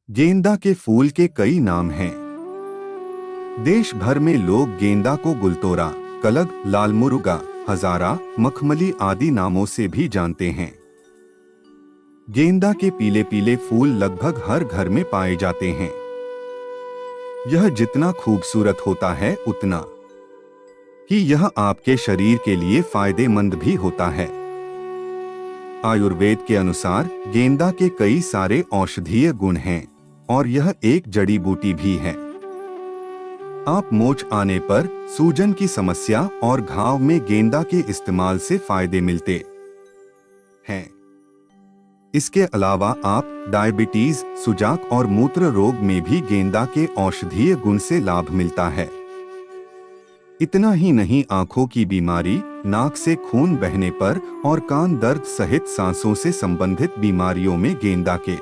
गेंदा के फूल के कई नाम हैं। देश भर में लोग गेंदा को गुलतोरा, कलग, लालमुरुगा, हजारा, मखमली आदि नामों से भी जानते हैं। गेंदा के पीले पीले फूल लगभग हर घर में पाए जाते हैं। यह जितना खूबसूरत होता है उतना ही यह आपके शरीर के लिए फायदेमंद भी होता है। आयुर्वेद के अनुसार गेंदा के कई सारे औषधीय गुण हैं और यह एक जड़ी बूटी भी है। आप मोच आने पर, सूजन की समस्या और घाव में गेंदा के इस्तेमाल से फायदे मिलते हैं। इसके अलावा आप डायबिटीज, सुजाक और मूत्र रोग में भी गेंदा के औषधीय गुण से लाभ मिलता है। इतना ही नहीं, आंखों की बीमारी, नाक से खून बहने पर और कान दर्द सहित सांसों से संबंधित बीमारियों में गेंदा के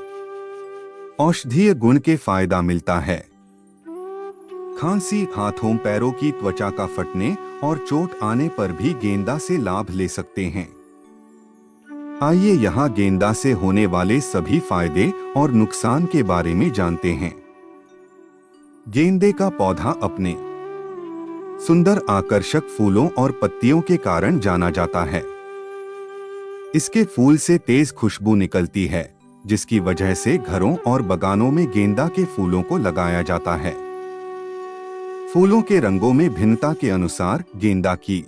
औषधीय गुण के फायदा मिलता है। खांसी, हाथों पैरों की त्वचा का फटने और चोट आने पर भी गेंदा से लाभ ले सकते हैं। आइए यहाँ गेंदा से होने वाले सभी फायदे और नुकसान के बारे में जानते हैं। गेंदे का पौधा अपने सुंदर आकर्षक फूलों और पत्तियों के कारण जाना जाता है। इसके फूल से तेज खुशबू निकलती है, जिसकी वजह से घरों और बागानों में गेंदा के फूलों को लगाया जाता है। फूलों के रंगों में भिन्नता के अनुसार गेंदा की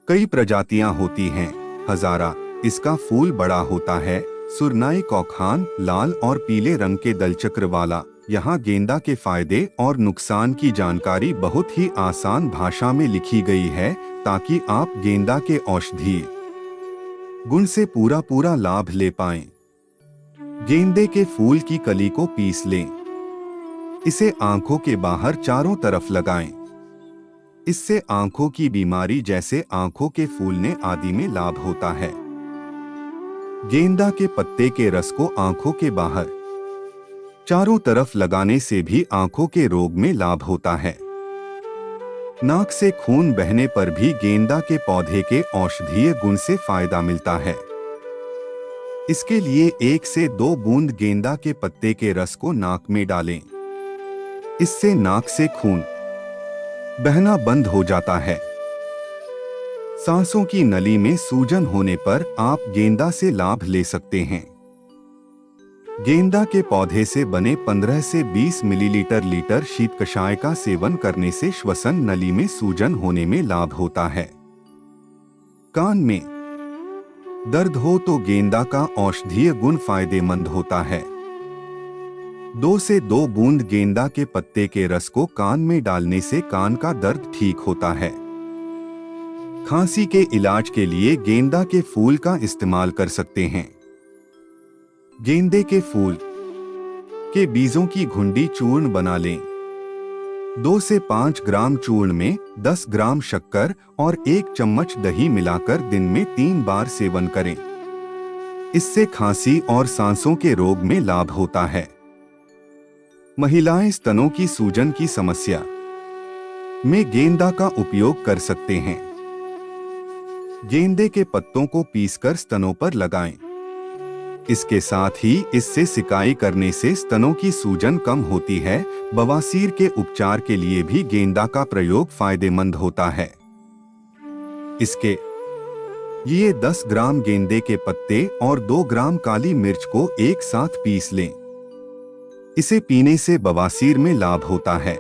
कई प्रजातियां होती हैं। हजारा, इसका फूल बड़ा होता है। सुरनाई कौखान, लाल और पीले रंग के दलचक्र वाला। यहाँ गेंदा के फायदे और नुकसान की जानकारी बहुत ही आसान भाषा में लिखी गई है, ताकि आप गेंदा के औषधीय गुण से पूरा लाभ ले पाएं। गेंदे के फूल की कली को पीस लें। इसे आंखों के बाहर चारों तरफ लगाएं। इससे आंखों की बीमारी जैसे आंखों के फूलने आदि में लाभ होता है। गेंदा के पत्ते के रस को आंखों के बाहर चारों तरफ लगाने से भी आंखों के रोग में लाभ होता है। नाक से खून बहने पर भी गेंदा के पौधे के औषधीय गुण से फायदा मिलता है। इसके लिए 1 से 2 बूंद गेंदा के पत्ते के रस को नाक में डालें। इससे नाक से खून बहना बंद हो जाता है। सांसों की नली में सूजन होने पर आप गेंदा से लाभ ले सकते हैं। गेंदा के पौधे से बने 15 से 20 मिलीलीटर लीटर शीत कषाय का सेवन करने से श्वसन नली में सूजन होने में लाभ होता है। कान में दर्द हो तो गेंदा का औषधीय गुण फायदेमंद होता है। 2 से 2 बूंद गेंदा के पत्ते के रस को कान में डालने से कान का दर्द ठीक होता है। खांसी के इलाज के लिए गेंदा के फूल का इस्तेमाल कर सकते हैं। गेंदे के फूल के बीजों की घुंडी चूर्ण बना लें। 2 से 5 ग्राम चूर्ण में 10 ग्राम शक्कर और 1 चम्मच दही मिलाकर दिन में 3 बार सेवन करें। इससे खांसी और सांसों के रोग में लाभ होता है। महिलाएं स्तनों की सूजन की समस्या में गेंदा का उपयोग कर सकते हैं। गेंदे के पत्तों को पीसकर स्तनों पर लगाएं। इसके साथ ही इससे सिकाई करने से स्तनों की सूजन कम होती है। बवासीर के उपचार के लिए भी गेंदा का प्रयोग फायदेमंद होता है। इसके लिए 10 ग्राम गेंदे के पत्ते और 2 ग्राम काली मिर्च को एक साथ पीस लें। इसे पीने से बवासीर में लाभ होता है।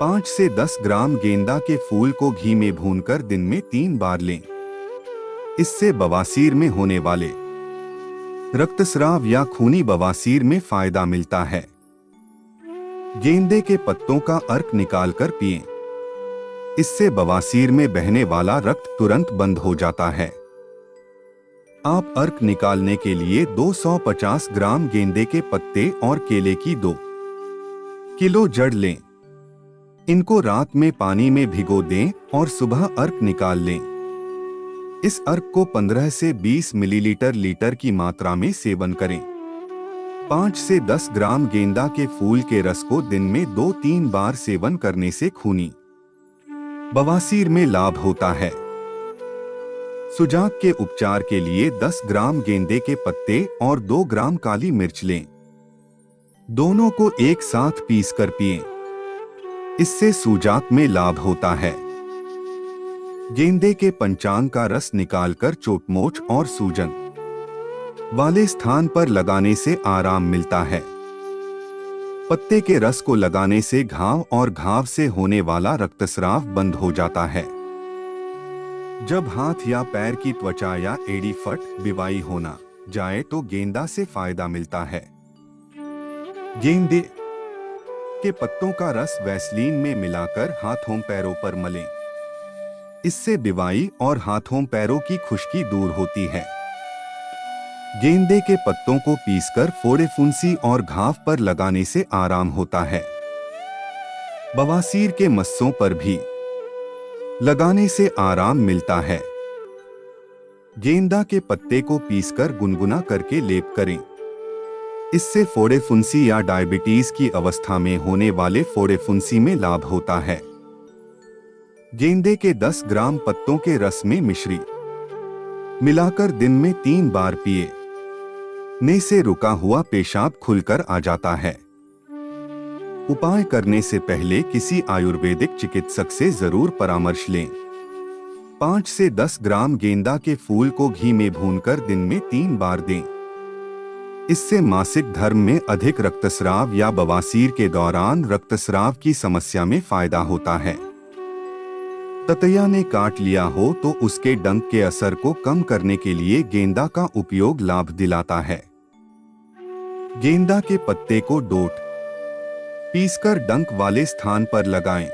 5 से 10 ग्राम गेंदा के फूल को घी में भूनकर दिन में 3 बार लें। इससे बवासीर में होने वाले रक्तस्राव या खूनी बवासीर में फायदा मिलता है। गेंदे के पत्तों का अर्क निकालकर पिएं। इससे बवासीर में बहने वाला रक्त तुरंत बंद हो जाता है। आप अर्क निकालने के लिए 250 ग्राम गेंदे के पत्ते और केले की 2 किलो जड़ लें। इनको रात में पानी में भिगो दें और सुबह अर्क निकाल लें। इस अर्क को 15 से 20 मिलीलीटर लीटर की मात्रा में सेवन करें। 5 से 10 ग्राम गेंदा के फूल के रस को दिन में 2-3 बार सेवन करने से खूनी बवासीर में लाभ होता है। सुजाक के उपचार के लिए 10 ग्राम गेंदे के पत्ते और 2 ग्राम काली मिर्च लें। दोनों को एक साथ पीसकर पिएं। इससे सूजाक में लाभ होता है। गेंदे के पंचांग का रस निकालकर चोटमोच और सूजन वाले स्थान पर लगाने से आराम मिलता है। पत्ते के रस को लगाने से घाव और घाव से होने वाला रक्तस्राव बंद हो जाता है। जब हाथ या पैर की त्वचा या एड़ी फट बिवाई होना जाए तो गेंदा से फायदा मिलता है। गेंदे के पत्तों का रस वैसलीन में मिलाकर हाथों पैरों पर मलें। इससे बिवाई और हाथों पैरों की खुश्की दूर होती है। गेंदे के पत्तों को पीसकर फोड़े फुंसी और घाव पर लगाने से आराम होता है। बवासीर के मस्सों पर भी लगाने से आराम मिलता है। गेंदा के पत्ते को पीसकर गुनगुना करके लेप करें। इससे फोड़े फुंसी या डायबिटीज की अवस्था में होने वाले फोड़े फुंसी में लाभ होता है। गेंदे के 10 ग्राम पत्तों के रस में मिश्री मिलाकर दिन में 3 बार पिए ने से रुका हुआ पेशाब खुलकर आ जाता है। उपाय करने से पहले किसी आयुर्वेदिक चिकित्सक से जरूर परामर्श लें। 5 से 10 ग्राम गेंदा के फूल को घी में भूनकर दिन में 3 बार दें। इससे मासिक धर्म में अधिक रक्तस्राव या बवासीर के दौरान रक्तस्राव की समस्या में फायदा होता है। ततैया ने काट लिया हो तो उसके डंक के असर को कम करने के लिए गेंदा का उपयोग लाभ दिलाता है। गेंदा के पत्ते को डोट पीसकर डंक वाले स्थान पर लगाएं।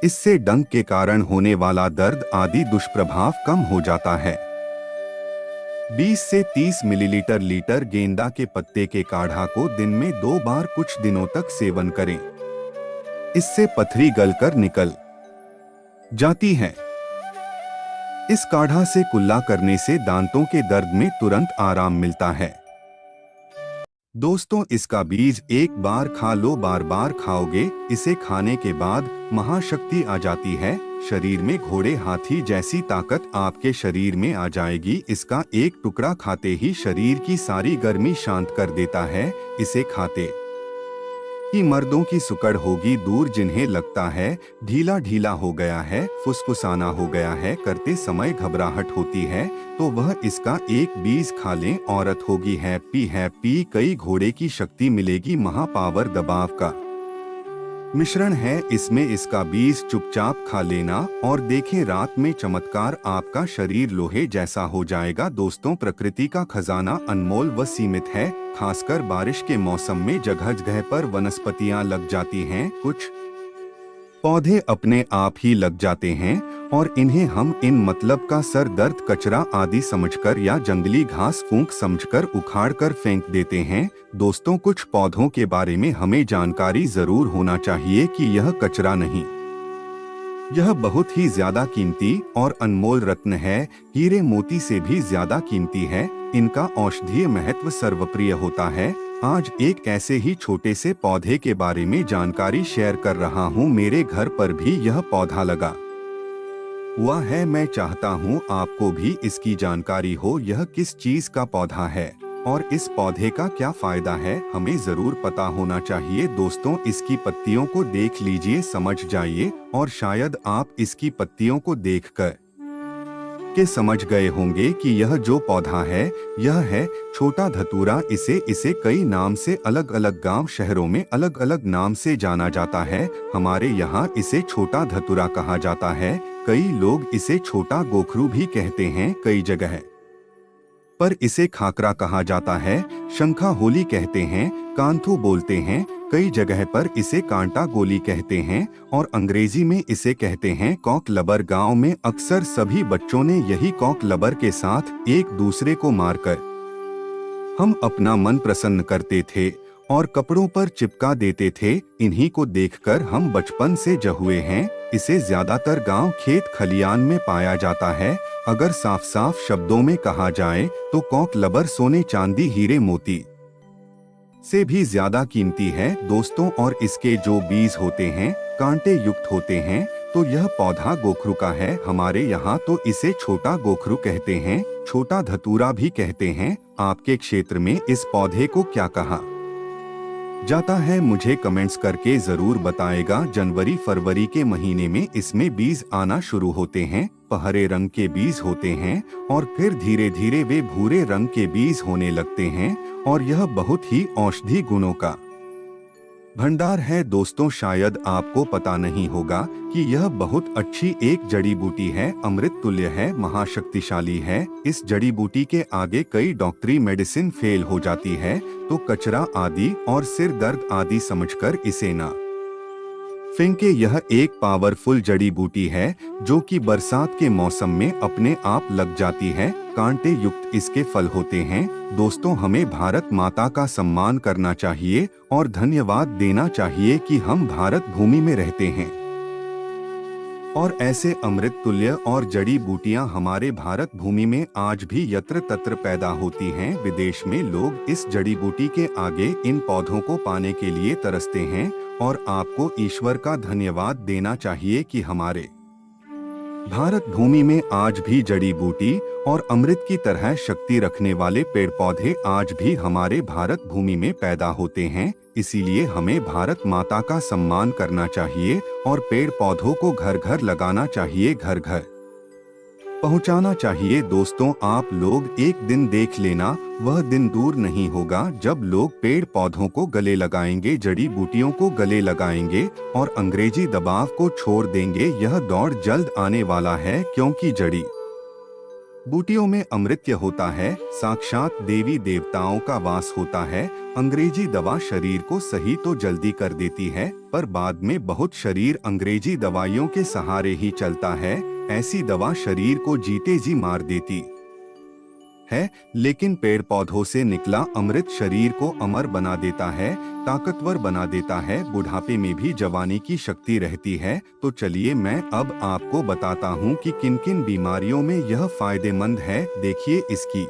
इससे डंक के कारण होने वाला दर्द आदि दुष्प्रभाव कम हो जाता है। 20 से 30 मिलीलीटर लीटर गेंदा के पत्ते के काढ़ा को दिन में 2 बार कुछ दिनों तक सेवन करें। इससे पथरी गलकर निकल जाती है। इस काढ़ा से कुल्ला करने से दांतों के दर्द में तुरंत आराम मिलता है। दोस्तों, इसका बीज एक बार खा लो, बार बार खाओगे। इसे खाने के बाद महाशक्ति आ जाती है। शरीर में घोड़े हाथी जैसी ताकत आपके शरीर में आ जाएगी। इसका एक टुकड़ा खाते ही शरीर की सारी गर्मी शांत कर देता है। इसे खाते ही मर्दों की सुकड़ होगी दूर, जिन्हें लगता है ढीला ढीला हो गया है, फुसफुसाना हो गया है, करते समय घबराहट होती है, तो वह इसका एक बीज खा लें। औरत होगी हैप्पी, कई घोड़े की शक्ति मिलेगी। महापावर दबाव का मिश्रण है इसमें। इसका बीज चुपचाप खा लेना और देखें रात में चमत्कार, आपका शरीर लोहे जैसा हो जाएगा। दोस्तों, प्रकृति का खजाना अनमोल व सीमित है। खासकर बारिश के मौसम में जगह जगह पर वनस्पतियां लग जाती हैं। कुछ पौधे अपने आप ही लग जाते हैं और इन्हें हम इन मतलब का सर दर्द, कचरा आदि समझकर या जंगली घास फूंक समझकर उखाड़कर फेंक देते हैं। दोस्तों, कुछ पौधों के बारे में हमें जानकारी जरूर होना चाहिए कि यह कचरा नहीं, यह बहुत ही ज्यादा कीमती और अनमोल रत्न है। हीरे मोती से भी ज्यादा कीमती है। इनका औषधीय महत्व सर्वप्रिय होता है। आज एक ऐसे ही छोटे से पौधे के बारे में जानकारी शेयर कर रहा हूँ। मेरे घर पर भी यह पौधा लगा हुआ है। मैं चाहता हूँ आपको भी इसकी जानकारी हो। यह किस चीज का पौधा है और इस पौधे का क्या फायदा है, हमें जरूर पता होना चाहिए। दोस्तों, इसकी पत्तियों को देख लीजिए, समझ जाइए। और शायद आप इसकी पत्तियों को देखकर के समझ गए होंगे कि यह जो पौधा है यह है छोटा धतूरा। इसे कई नाम से अलग अलग गांव शहरों में अलग अलग नाम से जाना जाता है। हमारे यहाँ इसे छोटा धतूरा कहा जाता है। कई लोग इसे छोटा गोखरू भी कहते हैं। कई जगह पर इसे खाकरा कहा जाता है, शंखा होली कहते हैं, कांथू बोलते हैं। कई जगह पर इसे कांटा गोली कहते हैं और अंग्रेजी में इसे कहते हैं कॉक लबर। गांव में अक्सर सभी बच्चों ने यही कॉक लबर के साथ एक दूसरे को मारकर हम अपना मन प्रसन्न करते थे और कपड़ों पर चिपका देते थे। इन्हीं को देखकर हम बचपन से जहुए हैं। इसे ज्यादातर गांव खेत खलियान में पाया जाता है। अगर साफ साफ शब्दों में कहा जाए तो कॉक लबर सोने चांदी हीरे मोती से भी ज्यादा कीमती है। दोस्तों, और इसके जो बीज होते हैं कांटे युक्त होते हैं, तो यह पौधा गोखरू का है। हमारे यहाँ तो इसे छोटा गोखरू कहते हैं, छोटा धतूरा भी कहते हैं। आपके क्षेत्र में इस पौधे को क्या कहा जाता है मुझे कमेंट्स करके जरूर बताएगा। जनवरी फरवरी के महीने में इसमें बीज आना शुरू होते हैं। हरे रंग के बीज होते हैं और फिर धीरे धीरे वे भूरे रंग के बीज होने लगते हैं और यह बहुत ही औषधि गुणों का भंडार है। दोस्तों, शायद आपको पता नहीं होगा कि यह बहुत अच्छी एक जड़ी बूटी है, अमृत तुल्य है, महाशक्तिशाली है। इस जड़ी बूटी के आगे कई डॉक्टरी मेडिसिन फेल हो जाती है, तो कचरा आदि और सिर दर्द आदि समझकर इसे ना फेंके। यह एक पावरफुल जड़ी बूटी है जो कि बरसात के मौसम में अपने आप लग जाती है। कांटे युक्त इसके फल होते हैं। दोस्तों, हमें भारत माता का सम्मान करना चाहिए और धन्यवाद देना चाहिए कि हम भारत भूमि में रहते हैं और ऐसे अमृत तुल्य और जड़ी बूटियां हमारे भारत भूमि में आज भी यत्र तत्र पैदा होती हैं। विदेश में लोग इस जड़ी बूटी के आगे इन पौधों को पाने के लिए तरसते हैं और आपको ईश्वर का धन्यवाद देना चाहिए कि हमारे भारत भूमि में आज भी जड़ी बूटी और अमृत की तरह शक्ति रखने वाले पेड़ पौधे आज भी हमारे भारत भूमि में पैदा होते हैं। इसीलिए हमें भारत माता का सम्मान करना चाहिए और पेड़ पौधों को घर घर लगाना चाहिए, घर घर पहुंचाना चाहिए। दोस्तों, आप लोग एक दिन देख लेना, वह दिन दूर नहीं होगा जब लोग पेड़ पौधों को गले लगाएंगे, जड़ी बूटियों को गले लगाएंगे और अंग्रेजी दबाव को छोड़ देंगे। यह दौर जल्द आने वाला है क्योंकि जड़ी बूटियों में अमृत्य होता है, साक्षात देवी देवताओं का वास होता है। अंग्रेजी दवा शरीर को सही तो जल्दी कर देती है, पर बाद में बहुत शरीर अंग्रेजी दवाइयों के सहारे ही चलता है। ऐसी दवा शरीर को जीते जी मार देती है, लेकिन पेड़ पौधों से निकला अमृत शरीर को अमर बना देता है, ताकतवर बना देता है। बुढ़ापे में भी जवानी की शक्ति रहती है। तो चलिए मैं अब आपको बताता हूँ कि किन किन बीमारियों में यह फायदेमंद है। देखिए, इसकी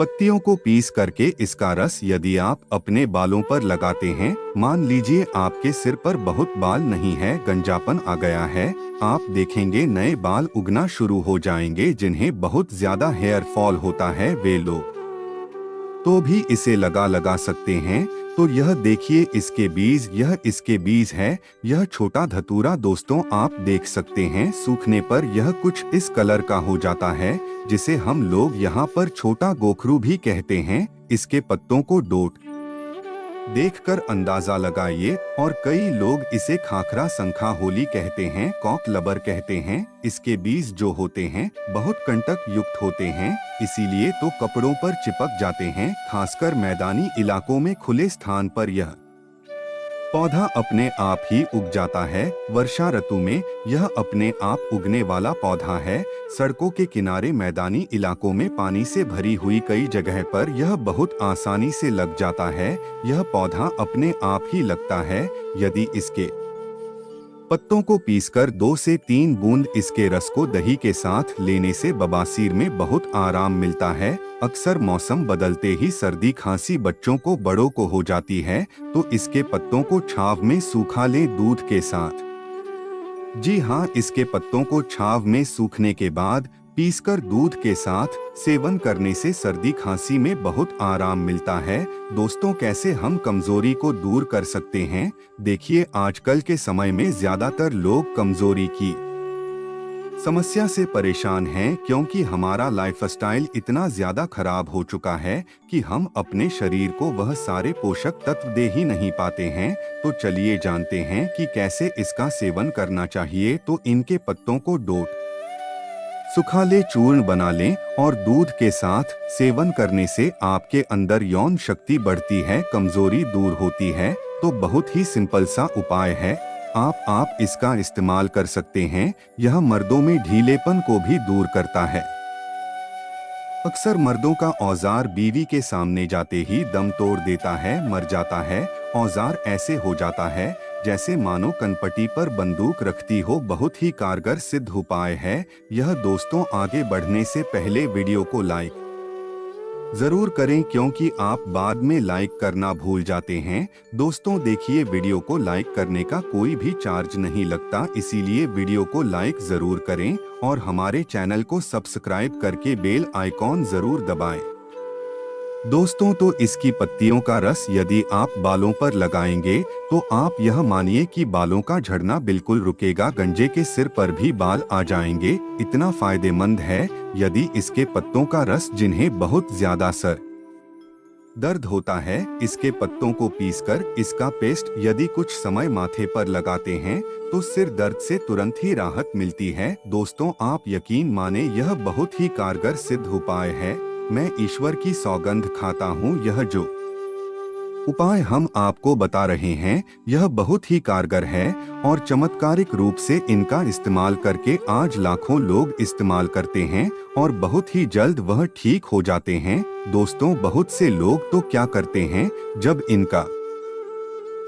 पत्तियों को पीस करके इसका रस यदि आप अपने बालों पर लगाते हैं, मान लीजिए आपके सिर पर बहुत बाल नहीं है, गंजापन आ गया है, आप देखेंगे नए बाल उगना शुरू हो जाएंगे। जिन्हें बहुत ज्यादा हेयर फॉल होता है वे लोग तो भी इसे लगा सकते हैं। तो यह देखिए इसके बीज, यह इसके बीज है। यह छोटा धतूरा दोस्तों आप देख सकते हैं, सूखने पर यह कुछ इस कलर का हो जाता है, जिसे हम लोग यहाँ पर छोटा गोखरू भी कहते हैं। इसके पत्तों को डोट देखकर अंदाजा लगाइए। और कई लोग इसे खाखरा संखा होली कहते हैं, कॉक लबर कहते हैं। इसके बीज जो होते हैं बहुत कंटक युक्त होते हैं, इसीलिए तो कपड़ों पर चिपक जाते हैं। खासकर मैदानी इलाकों में खुले स्थान पर यह पौधा अपने आप ही उग जाता है। वर्षा ऋतु में यह अपने आप उगने वाला पौधा है। सड़कों के किनारे, मैदानी इलाकों में पानी से भरी हुई कई जगह पर यह बहुत आसानी से लग जाता है। यह पौधा अपने आप ही लगता है। यदि इसके पत्तों को पीसकर 2 से 3 बूंद इसके रस को दही के साथ लेने से बवासीर में बहुत आराम मिलता है। अक्सर मौसम बदलते ही सर्दी खांसी बच्चों को बड़ों को हो जाती है, तो इसके पत्तों को छाव में सूखा लें दूध के साथ। जी हाँ, इसके पत्तों को छाव में सूखने के बाद पीसकर दूध के साथ सेवन करने से सर्दी खांसी में बहुत आराम मिलता है। दोस्तों, कैसे हम कमजोरी को दूर कर सकते हैं? देखिए, आजकल के समय में ज्यादातर लोग कमजोरी की समस्या से परेशान हैं, क्योंकि हमारा लाइफस्टाइल इतना ज्यादा खराब हो चुका है कि हम अपने शरीर को वह सारे पोषक तत्व दे ही नहीं पाते हैं। तो चलिए जानते हैं कि कैसे इसका सेवन करना चाहिए। तो इनके पत्तों को डोट सुखा ले, चूर्ण बना लें और दूध के साथ सेवन करने से आपके अंदर यौन शक्ति बढ़ती है, कमजोरी दूर होती है। तो बहुत ही सिंपल सा उपाय है, आप इसका इस्तेमाल कर सकते हैं। यह मर्दों में ढीलेपन को भी दूर करता है। अक्सर मर्दों का औजार बीवी के सामने जाते ही दम तोड़ देता है, मर जाता है। औजार ऐसे हो जाता है जैसे मानो कनपटी पर बंदूक रखती हो। बहुत ही कारगर सिद्ध उपाय है यह। दोस्तों, आगे बढ़ने से पहले वीडियो को लाइक जरूर करें, क्योंकि आप बाद में लाइक करना भूल जाते हैं। दोस्तों देखिए, वीडियो को लाइक करने का कोई भी चार्ज नहीं लगता, इसीलिए वीडियो को लाइक जरूर करें और हमारे चैनल को सब्सक्राइब करके बेल आइकॉन जरूर दबाएं। दोस्तों, तो इसकी पत्तियों का रस यदि आप बालों पर लगाएंगे तो आप यह मानिए कि बालों का झड़ना बिल्कुल रुकेगा। गंजे के सिर पर भी बाल आ जाएंगे, इतना फायदेमंद है। यदि इसके पत्तों का रस, जिन्हें बहुत ज्यादा सर दर्द होता है, इसके पत्तों को पीसकर इसका पेस्ट यदि कुछ समय माथे पर लगाते हैं तो सिर दर्द से तुरंत ही राहत मिलती है। दोस्तों, आप यकीन माने, यह बहुत ही कारगर सिद्ध उपाय है। मैं ईश्वर की सौगंध खाता हूँ, यह जो उपाय हम आपको बता रहे हैं यह बहुत ही कारगर है और चमत्कारिक रूप से इनका इस्तेमाल करके आज लाखों लोग इस्तेमाल करते हैं और बहुत ही जल्द वह ठीक हो जाते हैं। दोस्तों, बहुत से लोग तो क्या करते हैं, जब इनका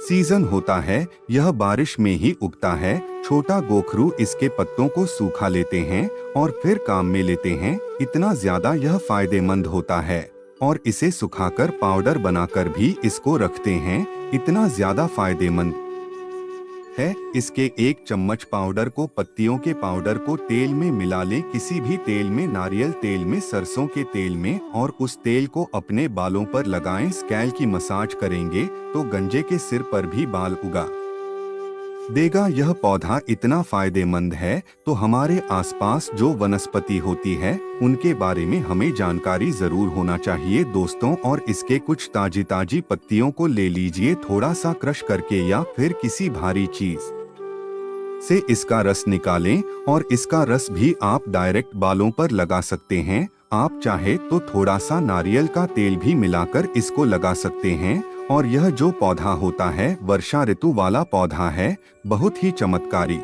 सीजन होता है, यह बारिश में ही उगता है, छोटा गोखरू इसके पत्तों को सूखा लेते हैं और फिर काम में लेते हैं। इतना ज्यादा यह फायदेमंद होता है और इसे सुखाकर पाउडर बनाकर भी इसको रखते हैं, इतना ज्यादा फायदेमंद है। इसके 1 चम्मच पाउडर को, पत्तियों के पाउडर को तेल में मिला लें, किसी भी तेल में, नारियल तेल में, सरसों के तेल में, और उस तेल को अपने बालों पर लगाएं। स्कैल्प की मसाज करेंगे तो गंजे के सिर पर भी बाल उगा देगा। यह पौधा इतना फायदेमंद है तो हमारे आसपास जो वनस्पति होती है उनके बारे में हमें जानकारी जरूर होना चाहिए दोस्तों। और इसके कुछ ताजी पत्तियों को ले लीजिए, थोड़ा सा क्रश करके या फिर किसी भारी चीज से इसका रस निकालें और इसका रस भी आप डायरेक्ट बालों पर लगा सकते हैं। आप चाहे तो थोड़ा सा नारियल का तेल भी मिलाकर इसको लगा सकते हैं। और यह जो पौधा होता है वर्षा ऋतु वाला पौधा है, बहुत ही चमत्कारी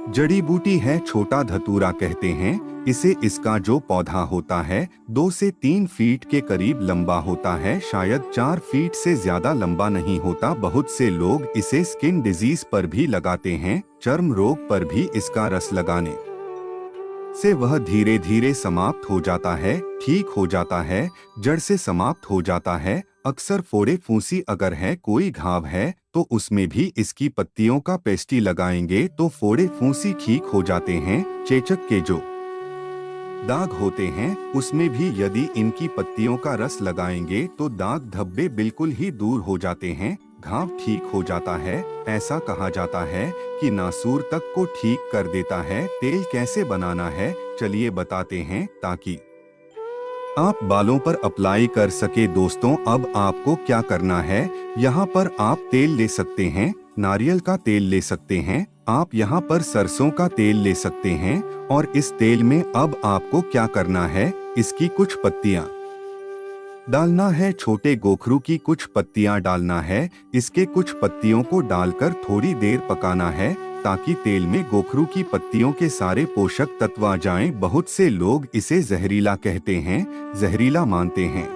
जड़ी बूटी है, छोटा धतूरा कहते हैं इसे। इसका जो पौधा होता है 2 से 3 फीट के करीब लंबा होता है, शायद 4 फीट से ज्यादा लंबा नहीं होता। बहुत से लोग इसे स्किन डिजीज पर भी लगाते हैं, चर्म रोग पर भी इसका रस लगाने से वह धीरे धीरे समाप्त हो जाता है, ठीक हो जाता है, जड़ से समाप्त हो जाता है। अक्सर फोड़े फूंसी अगर है, कोई घाव है तो उसमें भी इसकी पत्तियों का पेस्टी लगाएंगे तो फोड़े फूंसी ठीक हो जाते हैं। चेचक के जो दाग होते हैं उसमें भी यदि इनकी पत्तियों का रस लगाएंगे तो दाग धब्बे बिल्कुल ही दूर हो जाते हैं, घाव ठीक हो जाता है। ऐसा कहा जाता है कि नासूर तक को ठीक कर देता है। तेल कैसे बनाना है चलिए बताते हैं, ताकि आप बालों पर अप्लाई कर सके। दोस्तों, अब आपको क्या करना है, यहाँ पर आप तेल ले सकते हैं, नारियल का तेल ले सकते हैं, आप यहाँ पर सरसों का तेल ले सकते हैं। और इस तेल में अब आपको क्या करना है, इसकी कुछ पत्तियां डालना है, छोटे गोखरू की कुछ पत्तियां डालना है। इसके कुछ पत्तियों को डालकर थोड़ी देर पकाना है ताकि तेल में गोखरू की पत्तियों के सारे पोषक तत्व आ जाएं। बहुत से लोग इसे जहरीला कहते हैं, जहरीला मानते हैं,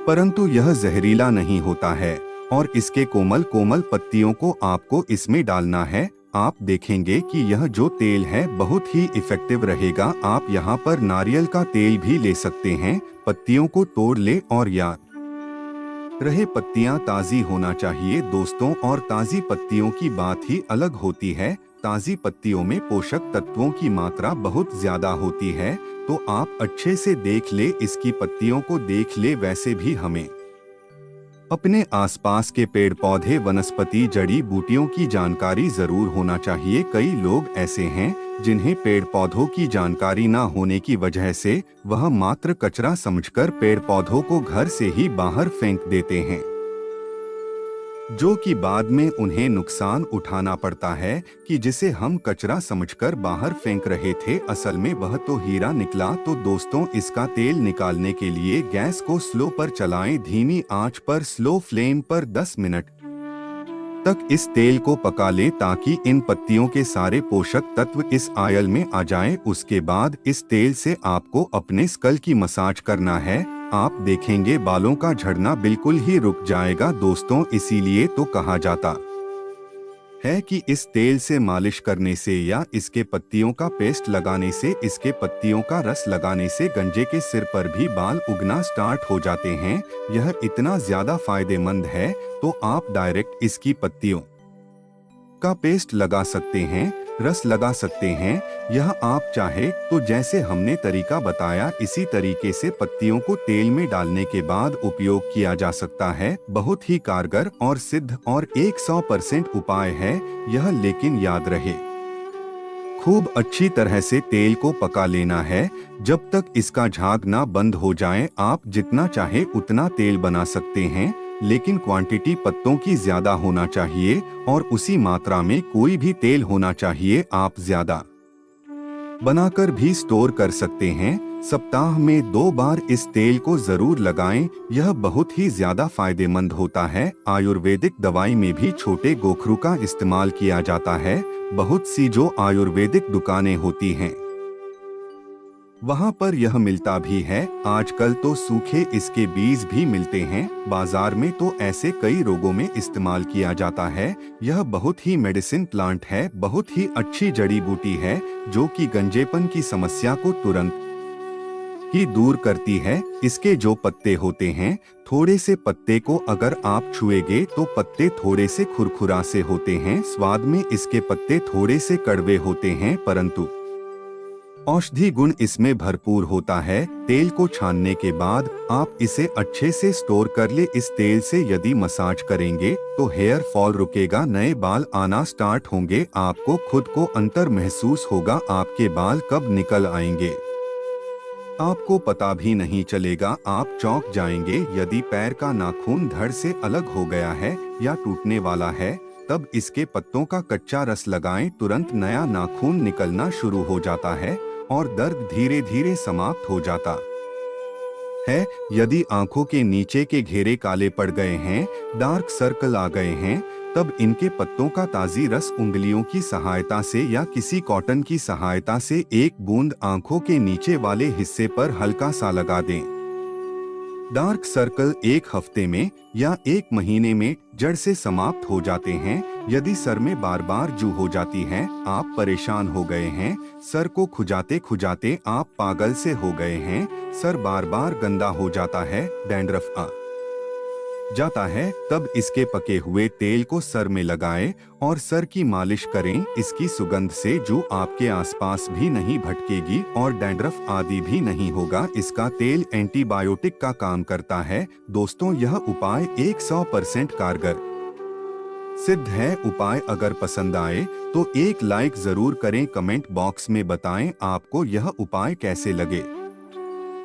परंतु यह जहरीला नहीं होता है। और इसके कोमल कोमल पत्तियों को आपको इसमें डालना है। आप देखेंगे कि यह जो तेल है बहुत ही इफेक्टिव रहेगा। आप यहाँ पर नारियल का तेल भी ले सकते हैं। पत्तियों को तोड़ ले और याद रहे पत्तियां ताजी होना चाहिए दोस्तों, और ताजी पत्तियों की बात ही अलग होती है। ताजी पत्तियों में पोषक तत्वों की मात्रा बहुत ज्यादा होती है। तो आप अच्छे से देख ले, इसकी पत्तियों को देख ले। वैसे भी हमें अपने आसपास के पेड़ पौधे, वनस्पति, जड़ी बूटियों की जानकारी जरूर होना चाहिए। कई लोग ऐसे हैं जिन्हें पेड़ पौधों की जानकारी न होने की वजह से वह मात्र कचरा समझकर पेड़ पौधों को घर से ही बाहर फेंक देते हैं, जो कि बाद में उन्हें नुकसान उठाना पड़ता है कि जिसे हम कचरा समझकर बाहर फेंक रहे थे, असल में वह तो हीरा निकला। तो दोस्तों, इसका तेल निकालने के लिए गैस को स्लो पर चलाएं, धीमी आंच पर, स्लो फ्लेम पर 10 मिनट तक इस तेल को पका लें ताकि इन पत्तियों के सारे पोषक तत्व इस आयल में आ जाएं। उसके बाद इस तेल से आपको अपने स्कल की मसाज करना है। आप देखेंगे बालों का झड़ना बिल्कुल ही रुक जाएगा दोस्तों। इसीलिए तो कहा जाता है कि इस तेल से मालिश करने से या इसके पत्तियों का पेस्ट लगाने से, इसके पत्तियों का रस लगाने से गंजे के सिर पर भी बाल उगना स्टार्ट हो जाते हैं। यह इतना ज्यादा फायदेमंद है तो आप डायरेक्ट इसकी पत्तियों का पेस्ट लगा सकते हैं। रस लगा सकते हैं। यह आप चाहे तो जैसे हमने तरीका बताया इसी तरीके से पत्तियों को तेल में डालने के बाद उपयोग किया जा सकता है। बहुत ही कारगर और सिद्ध और 100% उपाय है यह, लेकिन याद रहे खूब अच्छी तरह से तेल को पका लेना है जब तक इसका झाग ना बंद हो जाए। आप जितना चाहे उतना तेल बना सकते हैं, लेकिन क्वांटिटी पत्तों की ज्यादा होना चाहिए और उसी मात्रा में कोई भी तेल होना चाहिए। आप ज्यादा बनाकर भी स्टोर कर सकते हैं। सप्ताह में 2 बार इस तेल को जरूर लगाएं, यह बहुत ही ज्यादा फायदेमंद होता है। आयुर्वेदिक दवाई में भी छोटे गोखरू का इस्तेमाल किया जाता है। बहुत सी जो आयुर्वेदिक दुकानें होती हैं वहाँ पर यह मिलता भी है। आजकल तो सूखे इसके बीज भी मिलते हैं बाजार में, तो ऐसे कई रोगों में इस्तेमाल किया जाता है। यह बहुत ही मेडिसिन प्लांट है, बहुत ही अच्छी जड़ी बूटी है जो कि गंजेपन की समस्या को तुरंत ही दूर करती है। इसके जो पत्ते होते हैं, थोड़े से पत्ते को अगर आप छुएंगे तो पत्ते थोड़े से खुरखुरा से होते हैं। स्वाद में इसके पत्ते थोड़े से कड़वे होते हैं, परंतु औषधि गुण इसमें भरपूर होता है। तेल को छानने के बाद आप इसे अच्छे से स्टोर कर ले। इस तेल से यदि मसाज करेंगे तो हेयर फॉल रुकेगा, नए बाल आना स्टार्ट होंगे। आपको खुद को अंतर महसूस होगा, आपके बाल कब निकल आएंगे आपको पता भी नहीं चलेगा। आप चौंक जाएंगे। यदि पैर का नाखून धड़ से अलग हो गया है या टूटने वाला है, तब इसके पत्तों का कच्चा रस लगाएं, तुरंत नया नाखून निकलना शुरू हो जाता है और दर्द धीरे धीरे समाप्त हो जाता है। यदि आंखों के नीचे के घेरे काले पड़ गए हैं, डार्क सर्कल आ गए हैं, तब इनके पत्तों का ताजी रस उंगलियों की सहायता से या किसी कॉटन की सहायता से 1 बूंद आंखों के नीचे वाले हिस्से पर हल्का सा लगा दें। डार्क सर्कल 1 हफ्ते में या 1 महीने में जड़ से समाप्त हो जाते हैं। यदि सर में बार बार जू हो जाती है, आप परेशान हो गए हैं, सर को खुजाते खुजाते आप पागल से हो गए हैं, सर बार बार गंदा हो जाता है, डैंड्रफ आ जाता है, तब इसके पके हुए तेल को सर में लगाएं और सर की मालिश करें। इसकी सुगंध से जू आपके आसपास भी नहीं भटकेगी और डैंड्रफ आदि भी नहीं होगा। इसका तेल एंटीबायोटिक का काम करता है। दोस्तों, यह उपाय 100% कारगर सिद्ध है। उपाय अगर पसंद आए तो एक लाइक जरूर करें। कमेंट बॉक्स में बताएं आपको यह उपाय कैसे लगे।